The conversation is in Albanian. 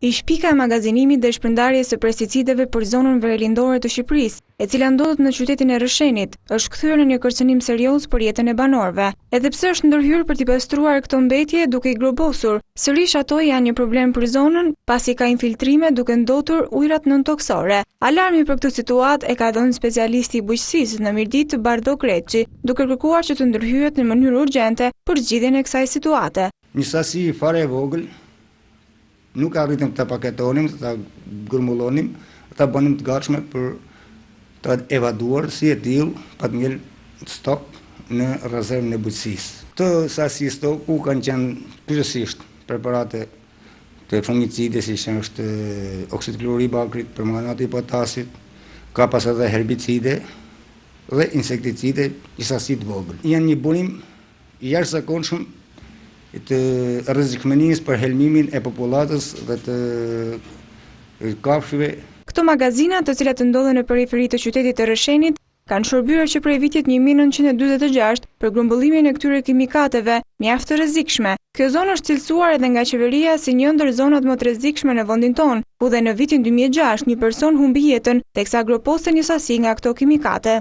Ish pika e magazinimit dhe shpërndarjes së pesticideve për zonën verilandore të Shqipërisë, e cila ndodhet në qytetin e Rrëshenit, është kthyer në një kërcënim serioz për jetën e banorëve. Edhe pse është ndërhyrë për t'i pastruar këto mbetje duke i globosur, sërish ato janë një problem për zonën, pasi ka infiltrime duke ndotur ujërat nën-toksore. Alarmi për këtë situatë e ka dhënë specialisti i bujqësisë në Mirdit Bardho Kreçi, duke kërkuar që të ndërhyhet në mënyrë urgjente për zgjidhjen e kësaj situate. Një sasi fare e vogël, nuk arritëm të paketonim, të grumullonim, të bënim të gatshme për të evaduar si e tillë pa të ngel stok në rezervën e bujqësisë. Të sasi stoku kanë qenë kryesisht preparate të fungicide, si që është oksid kloruri i bakrit, permanganati i potasit, ka pas edhe herbicide dhe insekticide i sasi të vogël. Janë një burim i jashtëzakonshëm të rrezikshmërisë për helmimin e popullatës dhe të kafshëve. Këto magazina, të cilat ndodhen në periferi të qytetit të Rrëshenit, kanë shërbyer që prej vitit 1946 për grumbullimin e këtyre kimikateve mjaft të rrezikshme. Kjo zonë është cilësuar edhe nga qeveria si një ndër zonat më të rrezikshme në vendin tonë, ku dhe në vitin 2006 një person humbi jetën teksa agroposte një sasi nga këto kimikate.